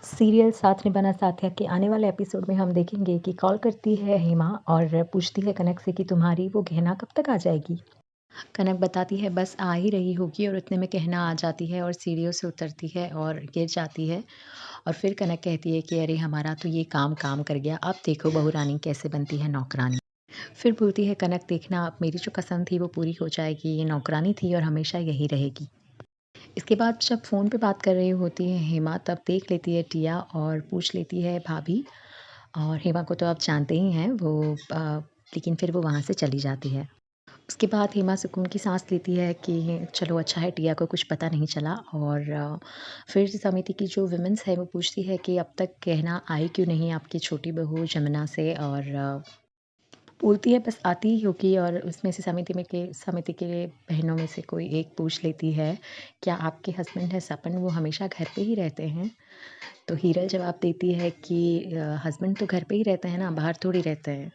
Serial साथ निभाना साथिया के आने वाले एपिसोड में हम देखेंगे कि कॉल करती है हेमा और पूछती है कनक से कि तुम्हारी वो गहना कब तक आ जाएगी। कनक बताती है बस आ ही रही होगी और उतने में गहना आ जाती है और सीढ़ियों से उतरती है और गिर जाती है। और फिर कनक कहती है कि अरे हमारा तो ये काम काम कर गया, अब देखो बहू रानी कैसे बनती है नौकरानी। फिर बोलती है कनक देखना अब मेरी जो कसम थी वो पूरी हो जाएगी, ये नौकरानी थी और हमेशा यही रहेगी। इसके बाद जब फ़ोन पे बात कर रही होती है हेमा तब देख लेती है टिया और पूछ लेती है भाभी। और हेमा को तो आप जानते ही हैं वो लेकिन फिर वो वहाँ से चली जाती है। उसके बाद हेमा सुकून की साँस लेती है कि चलो अच्छा है टिया को कुछ पता नहीं चला। और फिर समिति की जो वुमेन्स है वो पूछती है कि अब तक गहना आई क्यों नहीं आपकी छोटी बहू जमुना से। और बोलती है बस आती ही होगी। और उसमें से समिति के बहनों में से कोई एक पूछ लेती है, क्या आपके हस्बैंड है सपन वो हमेशा घर पे ही रहते हैं? तो हीरल जवाब देती है कि हस्बैंड तो घर पे ही रहते हैं ना, बाहर थोड़ी रहते हैं।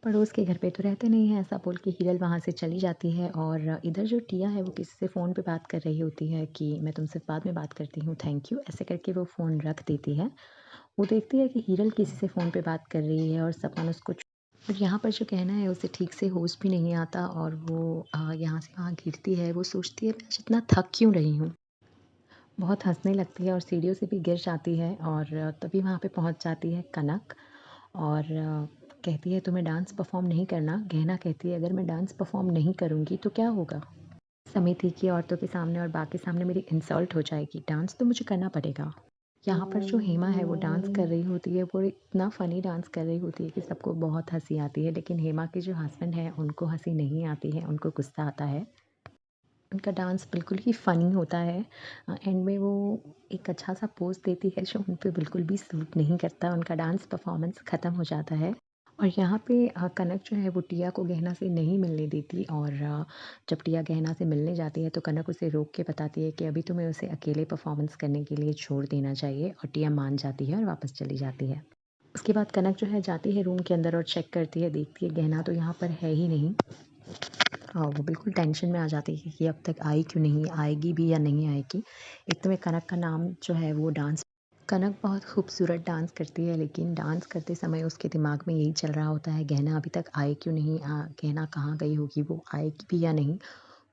पड़ोस के घर पे तो रहते नहीं हैं, ऐसा बोल के हीरल वहाँ से चली जाती है। और इधर जो टिया है वो किसी से फ़ोन पे बात कर रही होती है कि मैं तुमसे बाद में बात करती हूँ, थैंक यू, ऐसे करके वो फ़ोन रख देती है। वो देखती है कि हीरल किसी से फ़ोन पे बात कर रही है और सपन उसको और यहाँ पर जो कहना है उसे ठीक से होश भी नहीं आता और वो यहाँ से वहाँ गिरती है। वो सोचती है मैं आज इतना थक क्यों रही हूँ। बहुत हँसने लगती है और सीढ़ियों से भी गिर जाती है। और तभी वहाँ पे पहुँच जाती है कनक। और कहती है तुम्हें डांस परफ़ॉर्म नहीं करना। गहना कहती है अगर मैं डांस परफ़ॉर्म नहीं करूँगी तो क्या होगा? समिति की औरतों के सामने और बाकी सामने मेरी इंसल्ट हो जाएगी, डांस तो मुझे करना पड़ेगा। यहाँ पर जो हेमा है वो डांस कर रही होती है, वो इतना फ़नी डांस कर रही होती है कि सबको बहुत हँसी आती है। लेकिन हेमा के जो हस्बैंड हैं उनको हँसी नहीं आती है, उनको गुस्सा आता है। उनका डांस बिल्कुल ही फ़नी होता है। एंड में वो एक अच्छा-सा पोज़ देती है जो उन पे बिल्कुल भी सूट नहीं करता, उनका डांस परफ़ॉर्मेंस ख़त्म हो जाता है। और यहाँ पे कनक जो है वो टिया को गहना से नहीं मिलने देती। और जब टिया गहना से मिलने जाती है तो कनक उसे रोक के बताती है कि अभी तुम्हें उसे अकेले परफ़ॉर्मेंस करने के लिए छोड़ देना चाहिए। और टिया मान जाती है और वापस चली जाती है। उसके बाद कनक जो है जाती है रूम के अंदर और चेक करती है, देखती है गहना तो यहाँ पर है ही नहीं। वो बिल्कुल टेंशन में आ जाती है कि अब तक आई क्यों नहीं, आएगी भी या नहीं आएगी। एक तो मैं कनक का नाम जो है वो डांस कनक बहुत खूबसूरत डांस करती है लेकिन डांस करते समय उसके दिमाग में यही चल रहा होता है गहना अभी तक आए क्यों नहीं, गहना कहाँ गई होगी, वो आएगी भी या नहीं।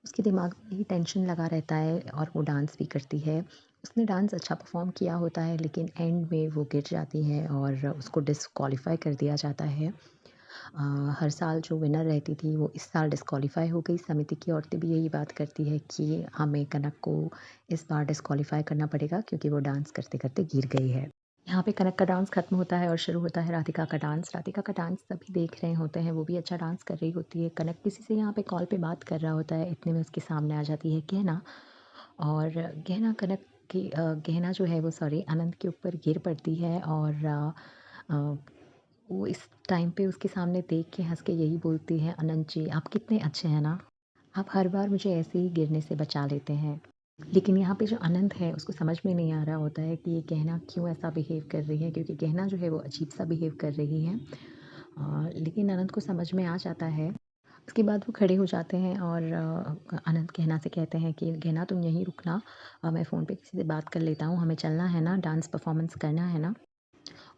उसके दिमाग में यही टेंशन लगा रहता है और वो डांस भी करती है। उसने डांस अच्छा परफ़ॉर्म किया होता है लेकिन एंड में वो गिर जाती है और उसको डिस्क्वालीफ़ाई कर दिया जाता है। हर साल जो विनर रहती थी वो इस साल डिस्क्वालीफ़ाई हो गई। समिति की औरतें भी यही बात करती है कि हमें कनक को इस बार डिस्क्वालीफ़ाई करना पड़ेगा क्योंकि वो डांस करते-करते गिर गई है। यहाँ पे कनक का डांस खत्म होता है और शुरू होता है राधिका का डांस। राधिका का डांस सभी देख रहे होते हैं, वो भी अच्छा डांस कर रही होती है। कनक किसी से यहाँ पे कॉल पे बात कर रहा होता है, इतने में उसके सामने आ जाती है गहना। और गहना जो है वो सॉरी अनंत के ऊपर गिर पड़ती है। और अ, वो इस टाइम पे उसके सामने देख के हँस के यही बोलती है, अनंत जी आप कितने अच्छे हैं ना, आप हर बार मुझे ऐसे ही गिरने से बचा लेते हैं। लेकिन यहाँ पे जो अनंत है उसको समझ में नहीं आ रहा होता है कि ये गहना क्यों ऐसा बिहेव कर रही है, क्योंकि गहना जो है वो अजीब सा बिहेव कर रही है। लेकिन अनंत को समझ में आ जाता है। उसके बाद वो खड़े हो जाते हैं और अनंत गहना से कहते हैं कि गहना तुम यहीं रुकना, मैं फ़ोन पे किसी से बात कर लेता हूँ, हमें चलना है ना, डांस परफॉर्मेंस करना है ना।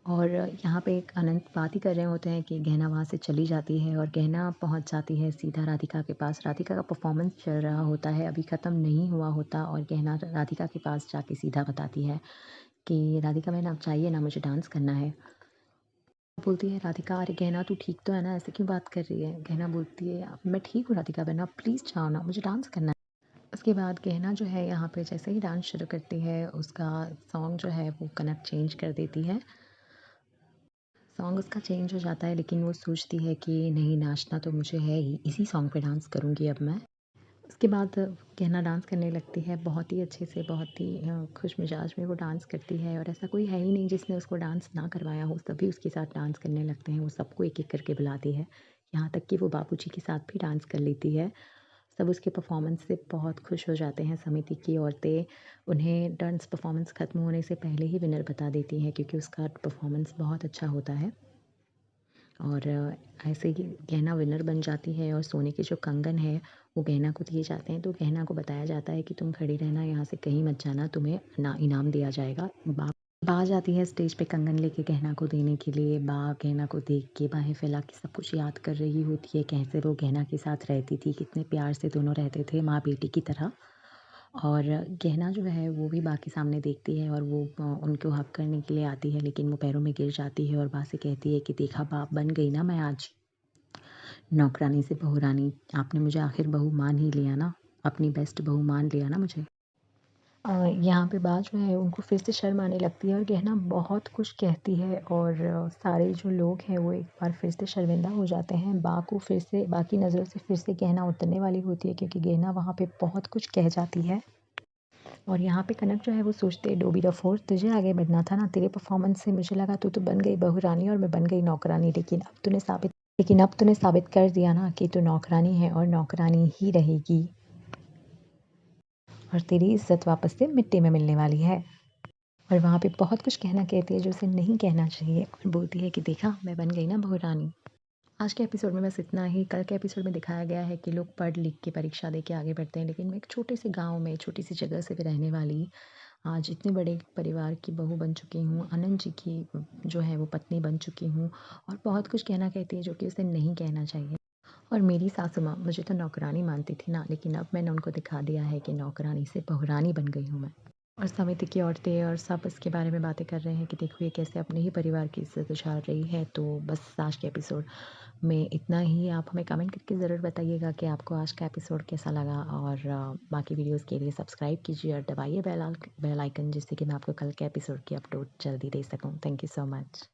और यहाँ पे एक अनंत बात ही कर रहे होते हैं कि गहना वहाँ से चली जाती है और गहना पहुँच जाती है सीधा राधिका के पास। राधिका का परफॉर्मेंस चल रहा होता है, अभी ख़त्म नहीं हुआ होता। और गहना राधिका के पास जाके सीधा बताती है कि राधिका मैम आप चाहिए ना, मुझे डांस करना है। बोलती है राधिका अरे गहना तू ठीक तो है ना, ऐसे क्यों बात कर रही है? गहना बोलती है मैं ठीक हूँ राधिका बहन, आप प्लीज़ जाओ ना, मुझे डांस करना है। उसके बाद गहना जो है यहाँ पे जैसे ही डांस शुरू करती है उसका सॉन्ग जो है वो कनक चेंज कर देती है। सॉन्ग उसका चेंज हो जाता है लेकिन वो सोचती है कि नहीं नाचना तो मुझे है ही, इसी सॉन्ग पे डांस करूँगी अब मैं। उसके बाद गहना डांस करने लगती है बहुत ही अच्छे से, बहुत ही खुश मिजाज में वो डांस करती है। और ऐसा कोई है ही नहीं जिसने उसको डांस ना करवाया हो, सभी उसके साथ डांस करने लगते हैं। वो सबको एक-एक करके बुलाती है, यहाँ तक कि वो बाबूजी के साथ भी डांस कर लेती है। सब उसके परफॉर्मेंस से बहुत खुश हो जाते हैं। समिति की औरतें उन्हें डांस परफॉर्मेंस ख़त्म होने से पहले ही विनर बता देती हैं क्योंकि उसका परफॉर्मेंस बहुत अच्छा होता है। और ऐसे ही गहना विनर बन जाती है और सोने के जो कंगन है वो गहना को दिए जाते हैं। तो गहना को बताया जाता है कि तुम खड़ी रहना, यहाँ से कहीं मत जाना, तुम्हें ना इनाम दिया जाएगा। बा जाती है स्टेज पे कंगन लेके गहना को देने के लिए। बा गहना को देख के बाहें फैला के सब कुछ याद कर रही होती है, कैसे वो गहना के साथ रहती थी, कितने प्यार से दोनों रहते थे माँ बेटी की तरह। और गहना जो है वो भी बा के सामने देखती है और वो उनको हग करने के लिए आती है, लेकिन वो पैरों में गिर जाती है और बा से कहती है कि देखा बा, बन गई ना मैं आज नौकरानी से बहुरानी। आपने मुझे आखिर बहू मान ही लिया ना, अपनी बेस्ट बहू मान लिया ना मुझे। यहाँ पे बात जो है उनको फिर से शर्म आने लगती है और गहना बहुत कुछ कहती है और सारे जो लोग हैं वो एक बार फिर से शर्मिंदा हो जाते हैं। बा को फिर से बा की नज़रों से फिर से गहना उतरने वाली होती है, क्योंकि गहना वहाँ पे बहुत कुछ कह जाती है। और यहाँ पे कनक जो है वो सोचते हैं, डोबी रफोर तुझे आगे बढ़ना था ना, तेरे परफॉर्मेंस से मुझे लगा तू तो बन गई बहुरानी और मैं बन गई नौकरानी, लेकिन अब तूने साबित कर दिया ना कि तू नौकरानी है और नौकरानी ही रहेगी, और तेरी इज्जत वापस से मिट्टी में मिलने वाली है। और वहाँ पे बहुत कुछ कहना कहती है जो उसे नहीं कहना चाहिए, और बोलती है कि देखा मैं बन गई ना बहुरानी। आज के एपिसोड में बस इतना ही। कल के एपिसोड में दिखाया गया है कि लोग पढ़ लिख के परीक्षा दे के आगे बढ़ते हैं, लेकिन मैं एक छोटे से गाँव में छोटी सी जगह से रहने वाली आज इतने बड़े परिवार की बहू बन चुकी हूँ, आनंद जी की जो है वो पत्नी बन चुकी हूँ, और बहुत कुछ कहना कहती है जो कि उसे नहीं कहना चाहिए। और मेरी सासू माँ मुझे तो नौकरानी मानती थी ना, लेकिन अब मैंने उनको दिखा दिया है कि नौकरानी से बहुरानी बन गई हूँ मैं। और समिति की औरतें और सब इसके बारे में बातें कर रहे हैं कि देखो ये कैसे अपने ही परिवार की इज्जत उछाल रही है। तो बस आज के एपिसोड में इतना ही। आप हमें कमेंट करके ज़रूर बताइएगा कि आपको आज का एपिसोड कैसा लगा, और बाकी वीडियोस के लिए सब्सक्राइब कीजिए और दबाइए बेल आइकन, जिससे कि मैं आपको कल के एपिसोड की अपलोड जल्दी दे सकूँ। Thank you so much.